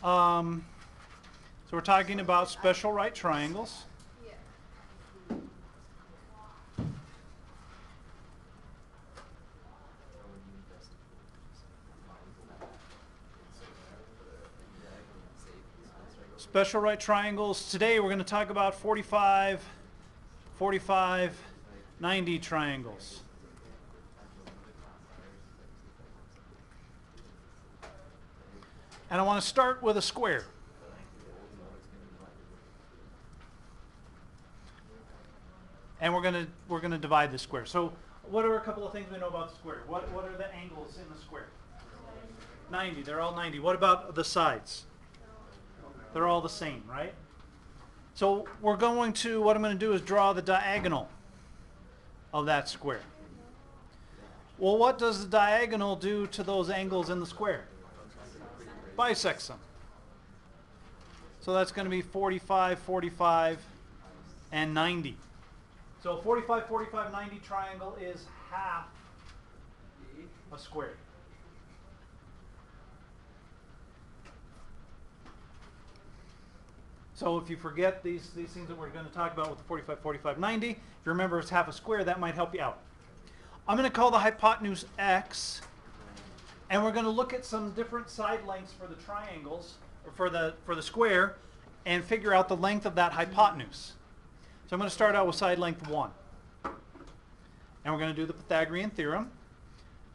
So we're talking about special right triangles. Special right triangles. Today we're going to talk about 45, 45, 90 triangles. And I want to start with a square. And we're going to divide the square. So what are a couple of things we know about the square? What are the angles in the square? 90. They're all 90. What about the sides? They're all the same, right? So we're going to, what I'm going to do is draw the diagonal of that square. Well, what does the diagonal do to those angles in the square? Bisects them. So that's going to be 45, 45, and 90. So 45, 45, 90 triangle is half a square. So if you forget these things that we're going to talk about with the 45, 45, 90, if you remember it's half a square, that might help you out. I'm going to call the hypotenuse x, and we're going to look at some different side lengths for the triangles, or for the square, and figure out the length of that hypotenuse. So I'm going to start out with side length 1. And we're going to do the Pythagorean Theorem.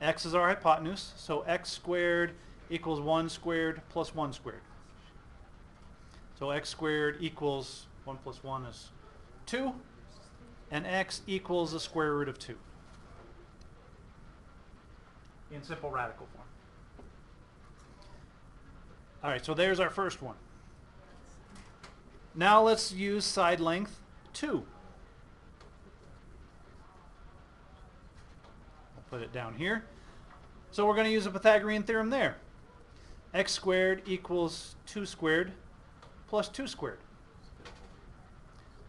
X is our hypotenuse, so x squared equals 1 squared plus 1 squared. So x squared equals 1 plus 1 is 2, and x equals the square root of 2 in simple radical form. All right, so there's our first one. Now let's use side length 2. I'll put it down here. So we're going to use a Pythagorean theorem there. X squared equals 2 squared plus 2 squared.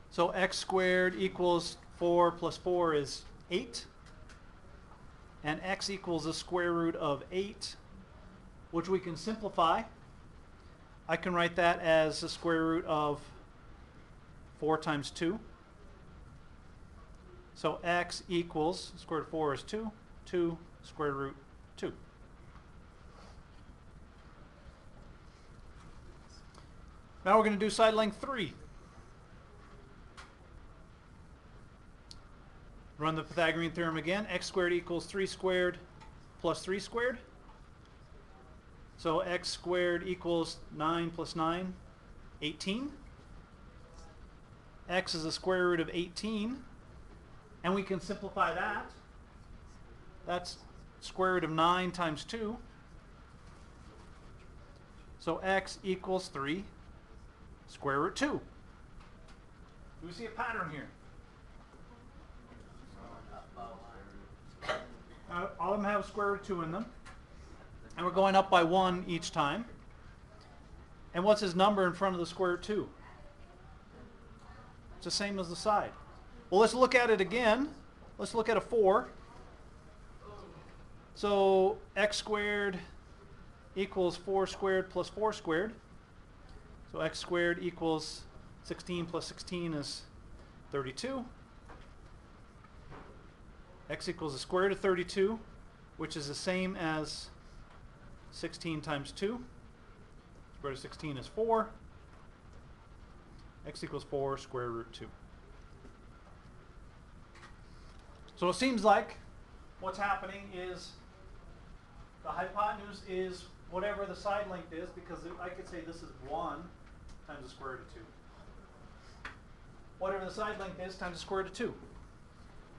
So x squared equals 4 plus 4 is 8. And x equals the square root of 8, which we can simplify. I can write that as the square root of 4 times 2. So x equals, square root of 4 is 2, 2 square root 2. Now we're going to do side length 3. Run the Pythagorean theorem again. X squared equals 3 squared plus 3 squared. So x squared equals 9 plus 9, 18. X is the square root of 18. And we can simplify that. That's square root of 9 times 2. So x equals 3 square root 2. Do we see a pattern here? All of them have square root 2 in them. And we're going up by 1 each time. And what's his number in front of the square root 2? It's the same as the side. Well, let's look at it again. Let's look at a 4. So x squared equals 4 squared plus 4 squared. So x squared equals 16 plus 16 is 32. X equals the square root of 32, which is the same as 16 times 2. Square root of 16 is 4. X equals 4 square root 2. So it seems like what's happening is the hypotenuse is whatever the side length is, because I could say this is 1 times the square root of 2. Whatever the side length is times the square root of 2.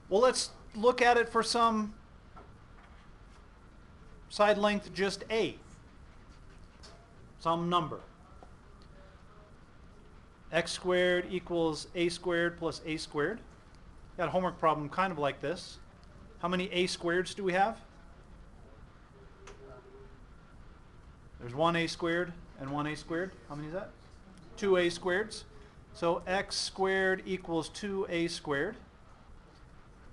Well, let's look at it for some side length just a. Some number. X squared equals a squared plus a squared. Got a homework problem kind of like this. How many a squareds do we have? There's 1a squared and 1a squared. How many is that? 2a squareds. So x squared equals 2a squared.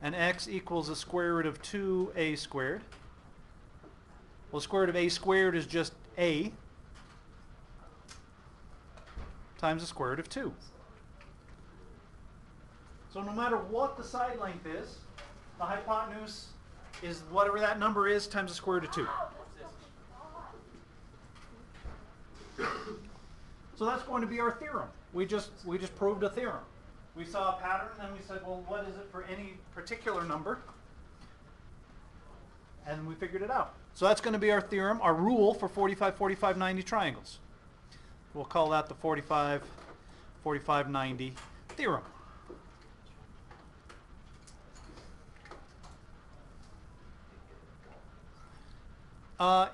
And x equals the square root of 2a squared. Well, the square root of a squared is just a. times the square root of 2. So no matter what the side length is, the hypotenuse is whatever that number is times the square root of 2. So that's going to be our theorem. We just proved a theorem. We saw a pattern and we said, well, what is it for any particular number? And we figured it out. So that's going to be our theorem, our rule for 45, 45, 90 triangles. We'll call that the 45, 45, 90 theorem.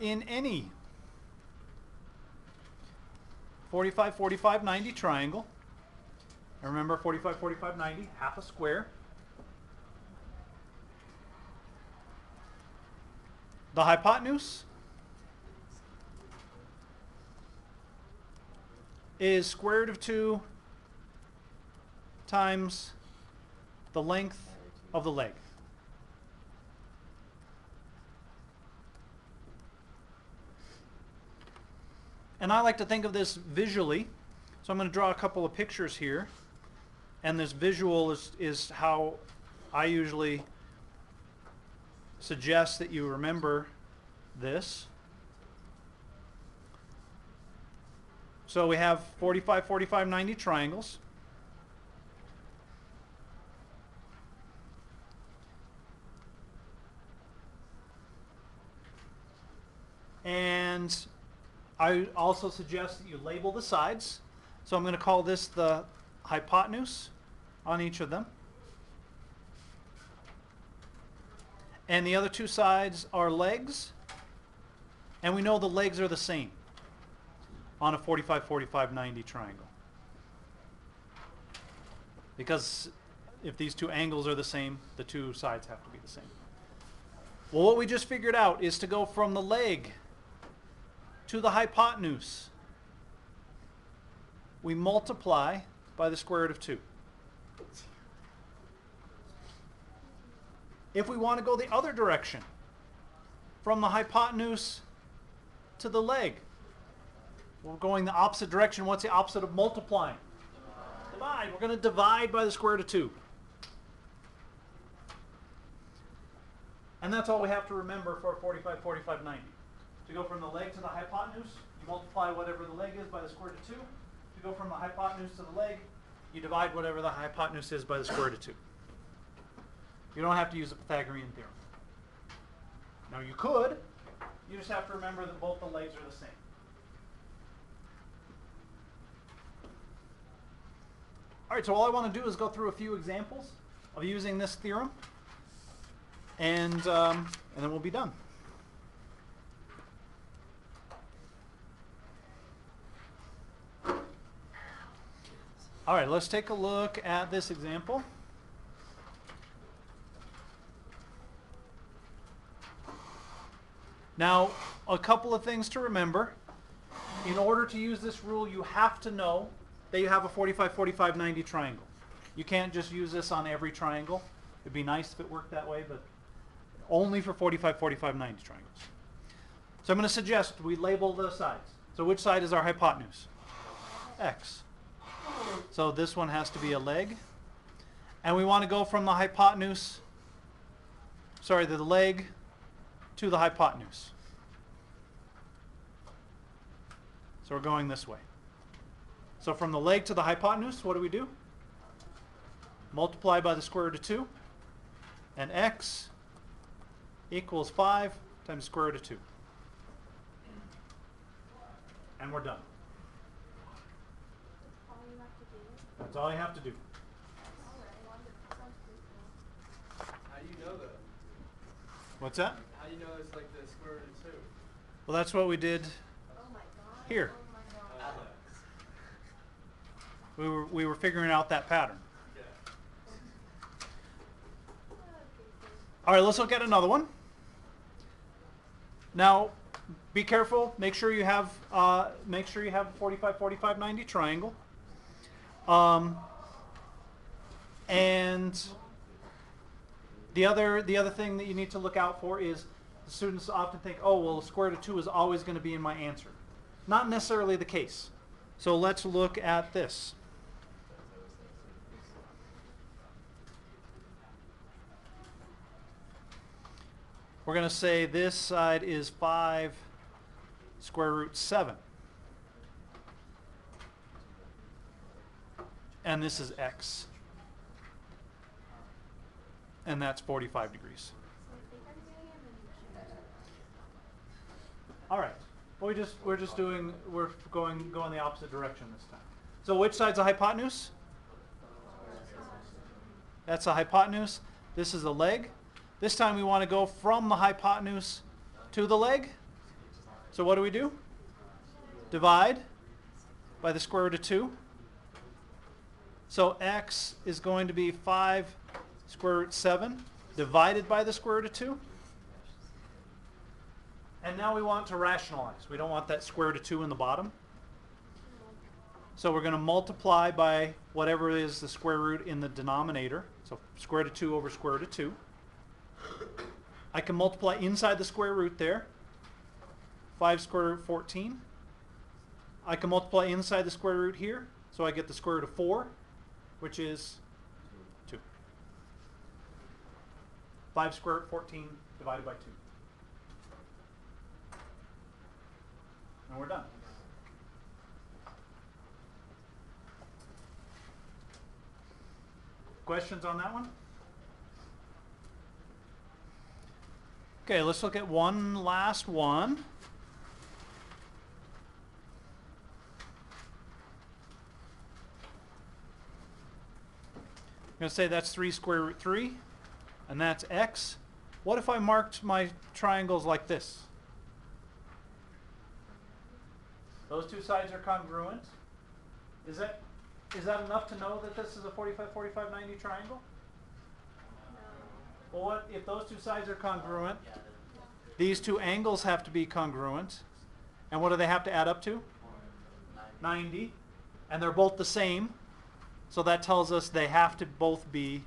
In any 45, 45, 90 triangle, and remember 45, 45, 90, half a square. The hypotenuse is square root of 2 times the length of the leg. And I like to think of this visually, so I'm going to draw a couple of pictures here. And this visual is how I usually suggest that you remember this. So we have 45, 45, 90 triangles. And I also suggest that you label the sides. So I'm going to call this the hypotenuse on each of them. And the other two sides are legs. And we know the legs are the same on a 45, 45, 90 triangle. Because if these two angles are the same, the two sides have to be the same. Well, what we just figured out is to go from the leg to the hypotenuse. We multiply by the square root of 2. If we want to go the other direction, from the hypotenuse to the leg, we're going the opposite direction. What's the opposite of multiplying? Divide. We're going to divide by the square root of 2. And that's all we have to remember for 45, 45, 90. To go from the leg to the hypotenuse, you multiply whatever the leg is by the square root of 2. To go from the hypotenuse to the leg, you divide whatever the hypotenuse is by the square root of 2. You don't have to use the Pythagorean theorem. Now you could. You just have to remember that both the legs are the same. All right, so all I want to do is go through a few examples of using this theorem, and then we'll be done. All right, let's take a look at this example. Now, a couple of things to remember. In order to use this rule, you have to know that you have a 45, 45, 90 triangle. You can't just use this on every triangle. It'd be nice if it worked that way, but only for 45, 45, 90 triangles. So I'm going to suggest we label the sides. So which side is our hypotenuse? X. So this one has to be a leg. And we want to go from the hypotenuse, the leg to the hypotenuse. So we're going this way. So from the leg to the hypotenuse, what do? Multiply by the square root of 2. And x equals 5 times the square root of 2. And we're done. That's all you have to do. How do you know that? What's that? How do you know it's like the square root of 2? Well, that's what we did here. We were figuring out that pattern. Yeah. All right, let's look at another one. Now, be careful. Make sure you have a 45, 45, 90 triangle. And the other thing that you need to look out for is the students often think, oh, well, the square root of 2 is always going to be in my answer. Not necessarily the case. So let's look at this. We're going to say this side is 5 square root 7. And this is x. And that's 45 degrees. All right. We're going the opposite direction this time. So which side's a hypotenuse? That's a hypotenuse. This is a leg. This time we want to go from the hypotenuse to the leg. So what do? Divide by the square root of 2. So x is going to be 5 square root 7 divided by the square root of 2. And now we want to rationalize. We don't want that square root of 2 in the bottom. So we're going to multiply by whatever is the square root in the denominator. So square root of 2 over square root of 2. I can multiply inside the square root there. 5 square root 14. I can multiply inside the square root here. So I get the square root of 4, which is 2. 5 square root 14 divided by 2. And we're done. Questions on that one? Okay, let's look at one last one. I'm going to say that's 3 square root 3, and that's x. What if I marked my triangles like this? Those two sides are congruent. Is that enough to know that this is a 45, 45, 90 triangle? Well, what if those two sides are congruent? These two angles have to be congruent. And what do they have to add up to? 90. And they're both the same. So that tells us they have to both be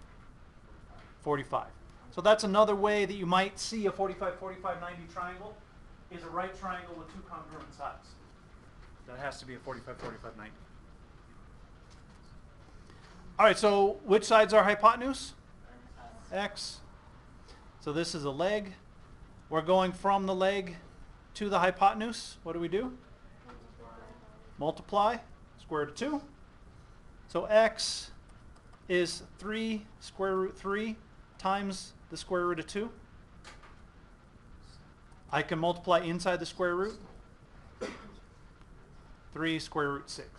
45. So that's another way that you might see a 45, 45, 90 triangle is a right triangle with two congruent sides. That has to be a 45, 45, 90. All right, so which side's our hypotenuse? X. So this is a leg. We're going from the leg to the hypotenuse. What do? Multiply. Square root of 2. So x is 3 square root 3 times the square root of 2. I can multiply inside the square root. 3 square root 6.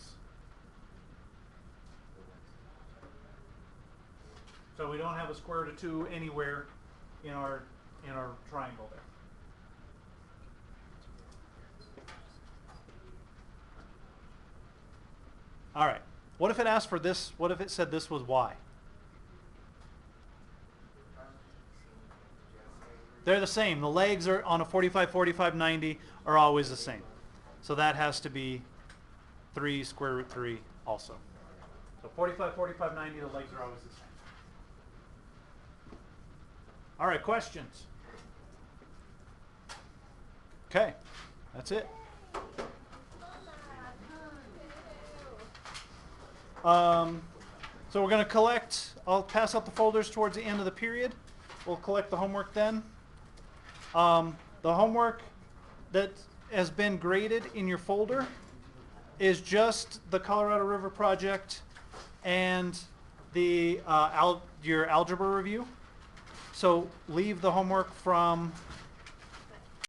So we don't have a square root of 2 anywhere in our triangle there. All right. What if it asked for this? What if it said this was y? They're the same. The legs are on a 45, 45, 90 are always the same. So that has to be 3 square root 3 also. So 45, 45, 90, the legs are always the same. All right, questions? Okay, that's it. So we're going to collect, I'll pass out the folders towards the end of the period. We'll collect the homework then. The homework that has been graded in your folder is just the Colorado River project and the your algebra review. So leave the homework from